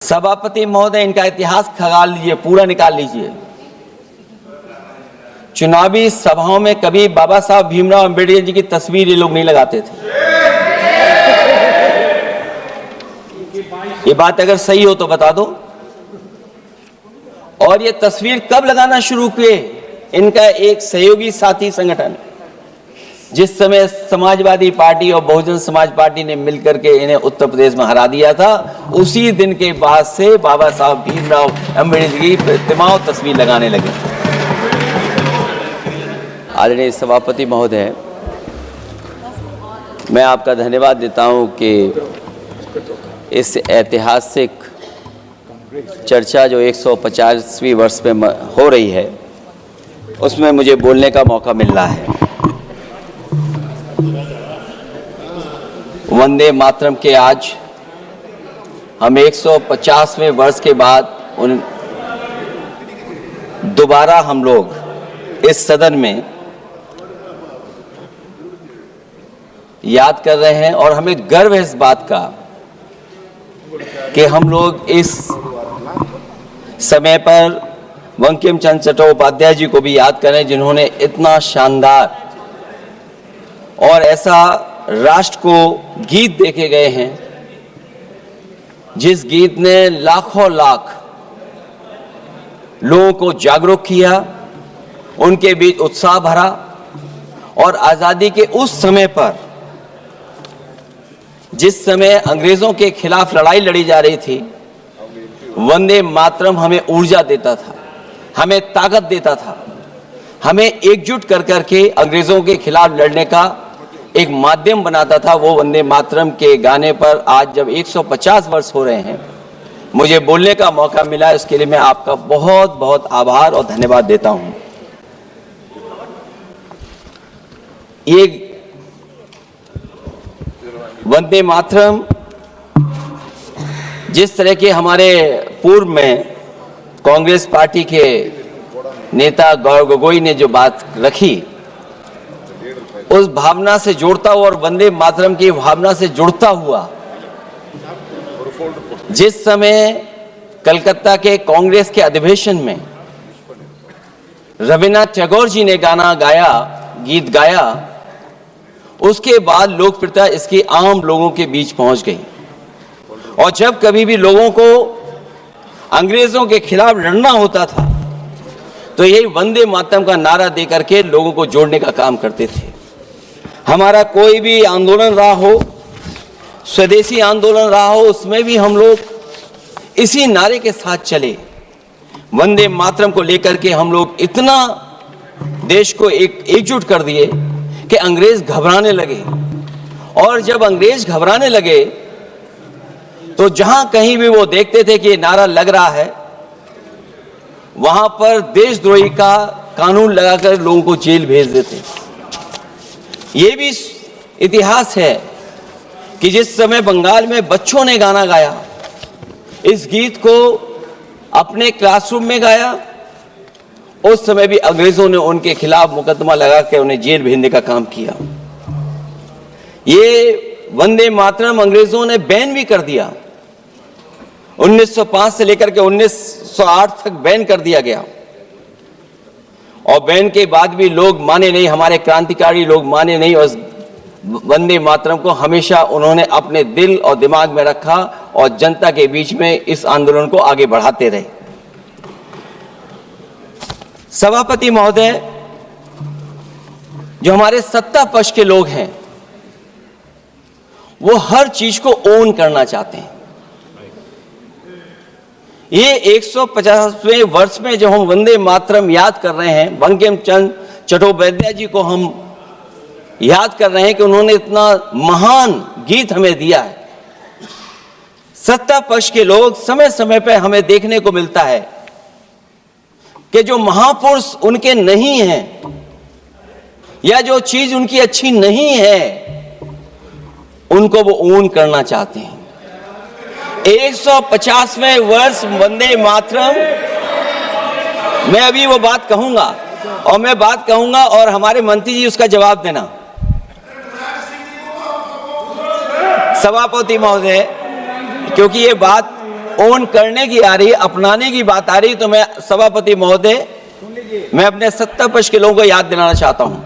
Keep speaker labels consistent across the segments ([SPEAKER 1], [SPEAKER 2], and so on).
[SPEAKER 1] सभापति महोदय, इनका इतिहास खंगाल लीजिए, पूरा निकाल लीजिए। चुनावी सभाओं में कभी बाबा साहब भीमराव अंबेडकर जी की तस्वीर ये लोग नहीं लगाते थे। ये बात अगर सही हो तो बता दो। और ये तस्वीर कब लगाना शुरू किए? इनका एक सहयोगी साथी संगठन, जिस समय समाजवादी पार्टी और बहुजन समाज पार्टी ने मिलकर के इन्हें उत्तर प्रदेश में हरा दिया था, उसी दिन के बाद से बाबा साहब भीमराव अंबेडकर की प्रतिमा और तस्वीर लगाने लगे। आदरणीय सभापति महोदय, मैं आपका धन्यवाद देता हूं कि इस ऐतिहासिक चर्चा जो 150वीं वर्ष में हो रही है, उसमें मुझे बोलने का मौका मिल रहा है। वंदे मातरम के आज हम 150वें वर्ष के बाद दोबारा हम लोग इस सदन में याद कर रहे हैं, और हमें गर्व है इस बात का कि हम लोग इस समय पर बंकिम चंद्र चट्टोपाध्याय जी को भी याद करें, जिन्होंने इतना शानदार और ऐसा राष्ट्र को गीत देके गए हैं, जिस गीत ने लाखों लाख लोगों को जागरूक किया, उनके बीच उत्साह भरा। और आजादी के उस समय पर, जिस समय अंग्रेजों के खिलाफ लड़ाई लड़ी जा रही थी, वंदे मातरम हमें ऊर्जा देता था, हमें ताकत देता था, हमें एकजुट कर करके अंग्रेजों के खिलाफ लड़ने का एक माध्यम बनाता था। वो वंदे मातरम के गाने पर आज जब 150 वर्ष हो रहे हैं, मुझे बोलने का मौका मिला, इसके लिए मैं आपका बहुत बहुत आभार और धन्यवाद देता हूं। ये वंदे मातरम जिस तरह के हमारे पूर्व में कांग्रेस पार्टी के नेता गौरव गोगोई ने जो बात रखी, उस भावना से जोड़ता हुआ और वंदे मातरम की भावना से जुड़ता हुआ, जिस समय कलकत्ता के कांग्रेस के अधिवेशन में रविन्द्रनाथ टैगोर जी ने गाना गाया, गीत गाया, उसके बाद लोकप्रियता इसकी आम लोगों के बीच पहुंच गई। और जब कभी भी लोगों को अंग्रेजों के खिलाफ लड़ना होता था, तो यही वंदे मातरम का नारा देकर के लोगों को जोड़ने का काम करते थे। हमारा कोई भी आंदोलन रहा हो, स्वदेशी आंदोलन रहा हो, उसमें भी हम लोग इसी नारे के साथ चले। वंदे मातरम को लेकर के हम लोग इतना देश को एकजुट कर दिए कि अंग्रेज घबराने लगे। और जब अंग्रेज घबराने लगे, तो जहां कहीं भी वो देखते थे कि ये नारा लग रहा है, वहां पर देशद्रोही का कानून लगाकर लोगों को जेल भेज देते। ये भी इतिहास है कि जिस समय बंगाल में बच्चों ने गाना गाया, इस गीत को अपने क्लासरूम में गाया, उस समय भी अंग्रेजों ने उनके खिलाफ मुकदमा लगा के उन्हें जेल भेजने का काम किया। ये वंदे मातरम अंग्रेजों ने बैन भी कर दिया। 1905 से लेकर के 1908 तक बैन कर दिया गया, और बैन के बाद भी लोग माने नहीं, हमारे क्रांतिकारी लोग माने नहीं, और वंदे मातरम को हमेशा उन्होंने अपने दिल और दिमाग में रखा और जनता के बीच में इस आंदोलन को आगे बढ़ाते रहे। सभापति महोदय, जो हमारे सत्ता पक्ष के लोग हैं, वो हर चीज को ओन करना चाहते हैं। ये 150वें वर्ष में जो हम वंदे मातरम याद कर रहे हैं, बंकिम चंद्र चट्टोपाध्याय जी को हम याद कर रहे हैं कि उन्होंने इतना महान गीत हमें दिया है। सत्ता पक्ष के लोग समय समय पर हमें देखने को मिलता है कि जो महापुरुष उनके नहीं हैं, या जो चीज उनकी अच्छी नहीं है, उनको वो ओन करना चाहते हैं। 150वें वर्ष वंदे मातरम, मैं अभी वो बात कहूंगा, और मैं बात कहूंगा और हमारे मंत्री जी उसका जवाब देना। सभापति महोदय, क्योंकि ये बात ओन करने की आ रही, अपनाने की बात आ रही, तो मैं सभापति महोदय, मैं अपने सत्ता पक्ष के लोगों को याद दिलाना चाहता हूं।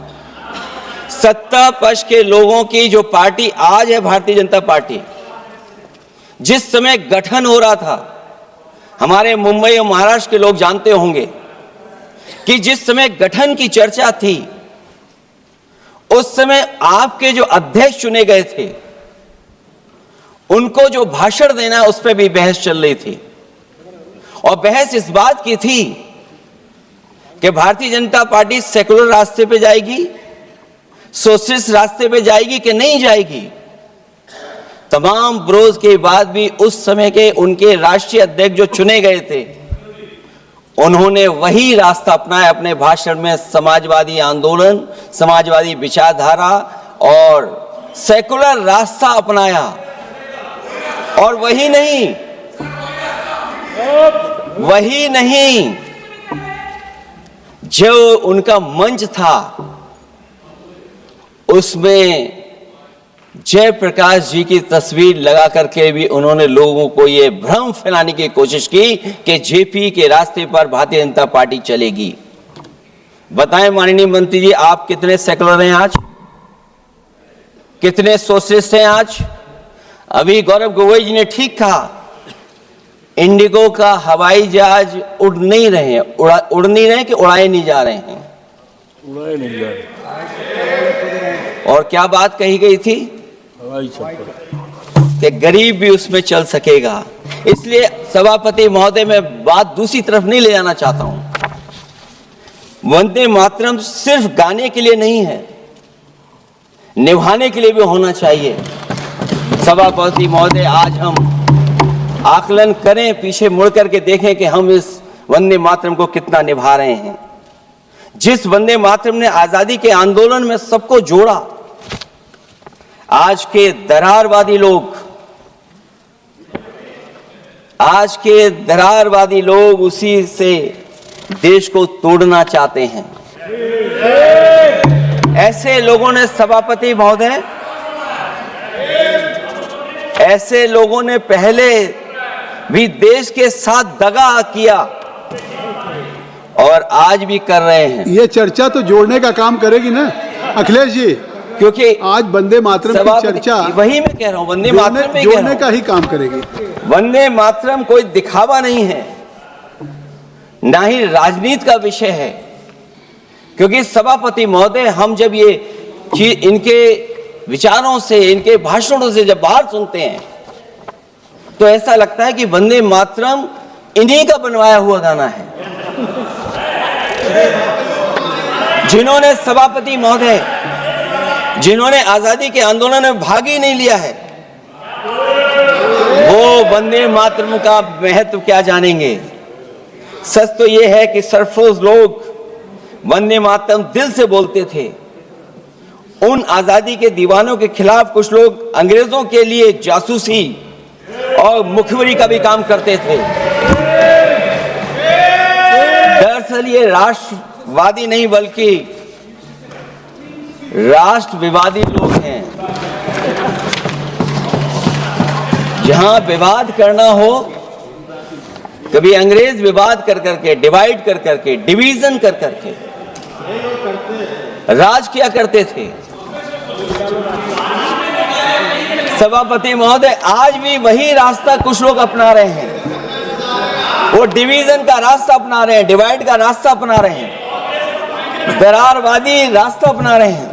[SPEAKER 1] सत्ता पक्ष के लोगों की जो पार्टी आज है भारतीय जनता पार्टी, जिस समय गठन हो रहा था, हमारे मुंबई और महाराष्ट्र के लोग जानते होंगे कि जिस समय गठन की चर्चा थी, उस समय आपके जो अध्यक्ष चुने गए थे, उनको जो भाषण देना है उस पर भी बहस चल रही थी। और बहस इस बात की थी कि भारतीय जनता पार्टी सेकुलर रास्ते पे जाएगी, सोशलिस्ट रास्ते पे जाएगी कि नहीं जाएगी। तमाम विरोध के बाद भी उस समय के उनके राष्ट्रीय अध्यक्ष जो चुने गए थे, उन्होंने वही रास्ता अपनाया अपने भाषण में। समाजवादी आंदोलन, समाजवादी विचारधारा और सेकुलर रास्ता अपनाया। और वही नहीं, जो उनका मंच था, उसमें जयप्रकाश जी की तस्वीर लगा करके भी उन्होंने लोगों को यह भ्रम फैलाने की कोशिश की कि जेपी के रास्ते पर भारतीय जनता पार्टी चलेगी। बताएं माननीय मंत्री जी, आप कितने सेकुलर हैं आज, कितने सोशलिस्ट हैं आज? अभी गौरव गोगोई जी ने ठीक कहा, इंडिगो का हवाई जहाज उड़ नहीं रहे हैं, उड़ नहीं रहे कि उड़ाए नहीं जा रहे हैं?
[SPEAKER 2] उड़ाए नहीं जा रहे।
[SPEAKER 1] और क्या बात कही गई थी कि गरीब भी उसमें चल सकेगा। इसलिए सभापति महोदय, मैं बात दूसरी तरफ नहीं ले जाना चाहता हूं। वंदे मातरम सिर्फ गाने के लिए नहीं है, निभाने के लिए भी होना चाहिए। सभापति महोदय, आज हम आकलन करें, पीछे मुड़ करके देखें कि हम इस वंदे मातरम को कितना निभा रहे हैं। जिस वंदे मातरम ने आजादी के आंदोलन में सबको जोड़ा, आज के दरारवादी लोग उसी से देश को तोड़ना चाहते हैं। ऐसे लोगों ने, सभापति महोदय, ऐसे लोगों ने पहले भी देश के साथ दगा किया और आज भी कर रहे हैं।
[SPEAKER 3] ये चर्चा तो जोड़ने का काम करेगी ना अखिलेश जी,
[SPEAKER 1] क्योंकि
[SPEAKER 3] आज वंदे मातरम की चर्चा,
[SPEAKER 1] वही मैं कह रहा हूं, वंदे मातरम में
[SPEAKER 3] जोड़ने का ही काम करेगी।
[SPEAKER 1] वंदे मातरम कोई दिखावा नहीं है, ना ही राजनीति का विषय है। क्योंकि सभापति महोदय, हम जब ये चीज इनके विचारों से, इनके भाषणों से जब बाहर सुनते हैं, तो ऐसा लगता है कि वंदे मातरम इन्हीं का बनवाया हुआ गाना है। जिन्होंने, सभापति महोदय, जिन्होंने आजादी के आंदोलन में भाग ही नहीं लिया है, वो वंदे मातरम का महत्व क्या जानेंगे। सच तो ये है कि सरफरोश लोग वंदे मातरम दिल से बोलते थे। उन आजादी के दीवानों के खिलाफ कुछ लोग अंग्रेजों के लिए जासूसी और मुखबिरी का भी काम करते थे। दरअसल ये राष्ट्रवादी नहीं बल्कि राष्ट्र विवादी लोग हैं। जहां विवाद करना हो, कभी अंग्रेज विवाद कर करके, डिवाइड कर करके, डिवीजन कर करके राज किया करते थे। सभापति महोदय, आज भी वही रास्ता कुछ लोग अपना रहे हैं। वो डिवीजन का रास्ता अपना रहे हैं, डिवाइड का रास्ता अपना रहे हैं, दरारवादी रास्ता अपना रहे हैं।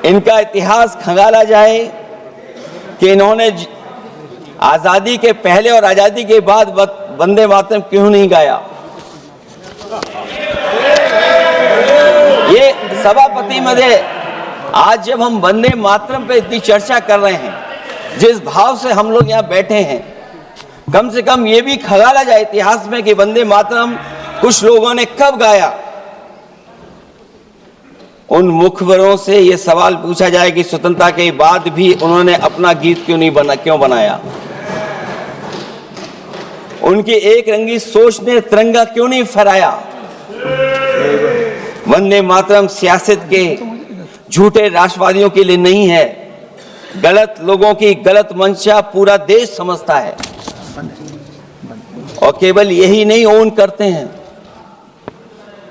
[SPEAKER 1] इनका इतिहास खंगाला जाए कि इन्होंने आजादी के पहले और आजादी के बाद वंदे मातरम क्यों नहीं गाया। ये सभापति महोदय, आज जब हम वंदे मातरम पे इतनी चर्चा कर रहे हैं, जिस भाव से हम लोग यहाँ बैठे हैं, कम से कम ये भी खंगाला जाए इतिहास में कि वंदे मातरम कुछ लोगों ने कब गाया। उन मुखबरों से ये सवाल पूछा जाए कि स्वतंत्रता के बाद भी उन्होंने अपना गीत क्यों बनाया। उनकी एक रंगी सोच ने तिरंगा क्यों नहीं फहराया। वंदे मातरम सियासत के झूठे राष्ट्रवादियों के लिए नहीं है, गलत लोगों की गलत मंशा पूरा देश समझता है और केवल यही नहीं ओन करते हैं।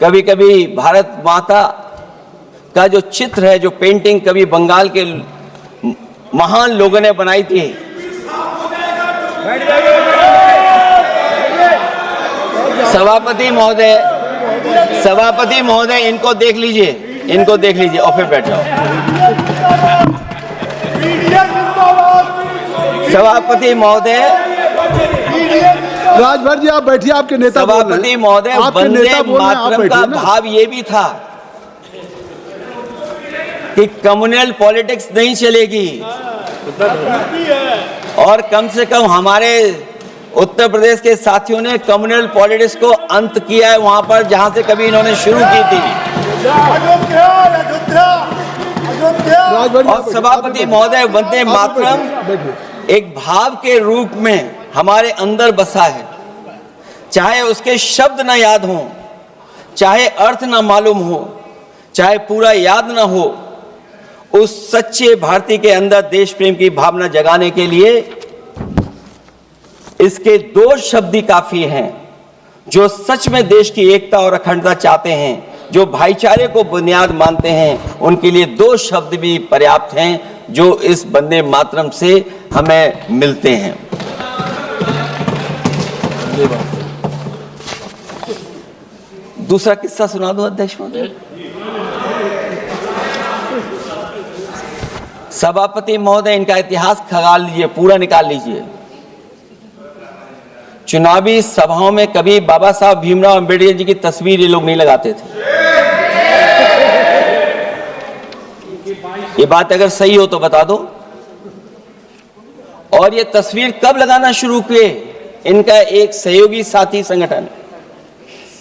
[SPEAKER 1] कभी कभी भारत माता का जो चित्र है, जो पेंटिंग कभी बंगाल के महान लोगों ने बनाई थी, सभापति महोदय इनको देख लीजिए, और फिर बैठ जाओ। सभापति महोदय,
[SPEAKER 3] राजभर जी आप बैठिए, आपके नेता बोल रहे हैं।
[SPEAKER 1] सभापति महोदय, वंदे मातरम का भाव ये भी था कि कम्युनल पॉलिटिक्स नहीं चलेगी और कम से कम हमारे उत्तर प्रदेश के साथियों ने कम्युनल पॉलिटिक्स को अंत किया है वहां पर जहां से कभी इन्होंने शुरू की थी। और सभापति महोदय, वंदे मातरम एक भाव के रूप में हमारे अंदर बसा है, चाहे उसके शब्द न याद हो, चाहे अर्थ न मालूम हो, चाहे पूरा याद न हो, उस सच्चे भारतीय के अंदर देश प्रेम की भावना जगाने के लिए इसके दो शब्द ही काफी हैं। जो सच में देश की एकता और अखंडता चाहते हैं, जो भाईचारे को बुनियाद मानते हैं, उनके लिए दो शब्द भी पर्याप्त हैं जो इस वंदे मातरम से हमें मिलते हैं। दूसरा किस्सा सुना दो अध्यक्ष महोदय। सभापति महोदय, इनका इतिहास खंगाल लीजिए, पूरा निकाल लीजिए। चुनावी सभाओं में कभी बाबा साहब भीमराव अंबेडकर जी की तस्वीर ये लोग नहीं लगाते थे। ये बात अगर सही हो तो बता दो। और ये तस्वीर कब लगाना शुरू किए? इनका एक सहयोगी साथी संगठन,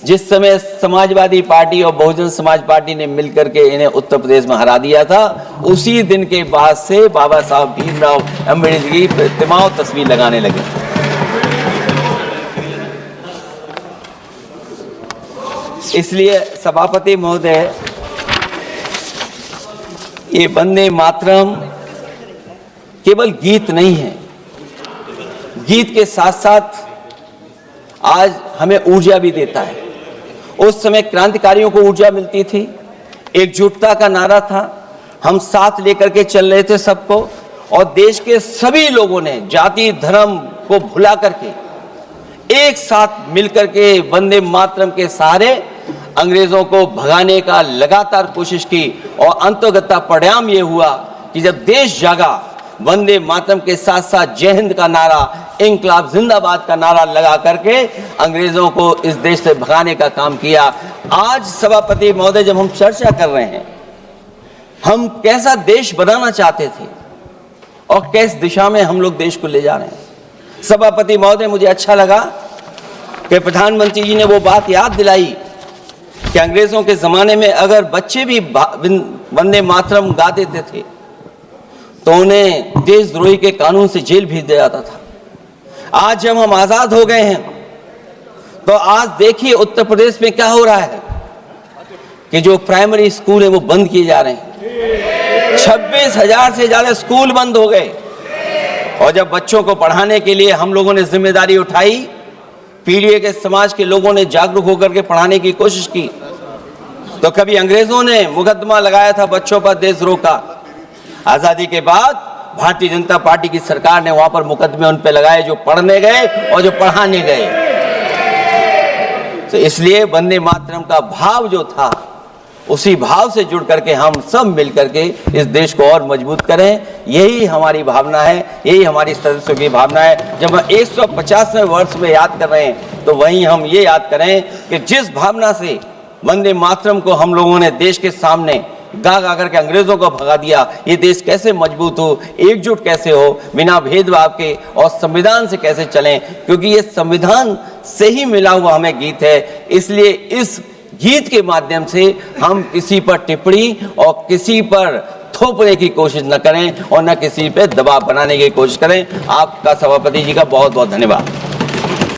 [SPEAKER 1] जिस समय समाजवादी पार्टी और बहुजन समाज पार्टी ने मिलकर के इन्हें उत्तर प्रदेश में हरा दिया था, उसी दिन के बाद से बाबा साहब भीमराव अंबेडकर की प्रतिमा और तस्वीर लगाने लगे। इसलिए सभापति महोदय, ये वंदे मातरम केवल गीत नहीं है, गीत के साथ साथ आज हमें ऊर्जा भी देता है। उस समय क्रांतिकारियों को ऊर्जा मिलती थी, एकजुटता का नारा था, हम साथ लेकर के चल रहे थे सबको, और देश के सभी लोगों ने जाति धर्म को भुला करके एक साथ मिलकर के वंदे मातरम के सहारे अंग्रेजों को भगाने का लगातार कोशिश की। और अंततः परिणाम ये हुआ कि जब देश जागा, वंदे मातरम के साथ साथ जय हिंद का नारा, इंकलाब जिंदाबाद का नारा लगा करके अंग्रेजों को इस देश से भगाने का काम किया। आज सभापति महोदय, जब हम चर्चा कर रहे हैं, हम कैसा देश बनाना चाहते थे और किस दिशा में हम लोग देश को ले जा रहे हैं। सभापति महोदय, मुझे अच्छा लगा कि प्रधानमंत्री जी ने वो बात याद दिलाई कि अंग्रेजों के जमाने में अगर बच्चे भी वंदे मातरम गा देते थे तो उन्हें देशद्रोही के कानून से जेल भेज दिया जाता था। आज जब हम आजाद हो गए हैं तो आज देखिए उत्तर प्रदेश में क्या हो रहा है कि जो प्राइमरी स्कूल है वो बंद किए जा रहे हैं। 26,000 से ज्यादा स्कूल बंद हो गए। और जब बच्चों को पढ़ाने के लिए हम लोगों ने जिम्मेदारी उठाई, पीढ़ी के समाज के लोगों ने जागरूक होकर के पढ़ाने की कोशिश की, तो कभी अंग्रेजों ने मुकदमा लगाया था बच्चों पर देशद्रोह का। आजादी के बाद भारतीय जनता पार्टी की सरकार ने वहां पर मुकदमे उन पे लगाए जो पढ़ने गए और जो पढ़ाने गए। तो इसलिए वंदे मातरम का भाव जो था, उसी भाव से जुड़ करके हम सब मिल करके इस देश को और मजबूत करें। यही हमारी भावना है, यही हमारी सदस्यों की भावना है। जब हम 150वें वर्ष में याद कर रहे हैं तो वहीं हम ये याद करें कि जिस भावना से वंदे मातरम को हम लोगों ने देश के सामने गा गा करके अंग्रेजों को भगा दिया, ये देश कैसे मजबूत हो, एकजुट कैसे हो, बिना भेदभाव के, और संविधान से कैसे चलें, क्योंकि ये संविधान से ही मिला हुआ हमें गीत है। इसलिए इस गीत के माध्यम से हम किसी पर टिप्पणी और किसी पर थोपने की कोशिश न करें और न किसी पे दबाव बनाने की कोशिश करें। आपका सभापति जी का बहुत बहुत धन्यवाद।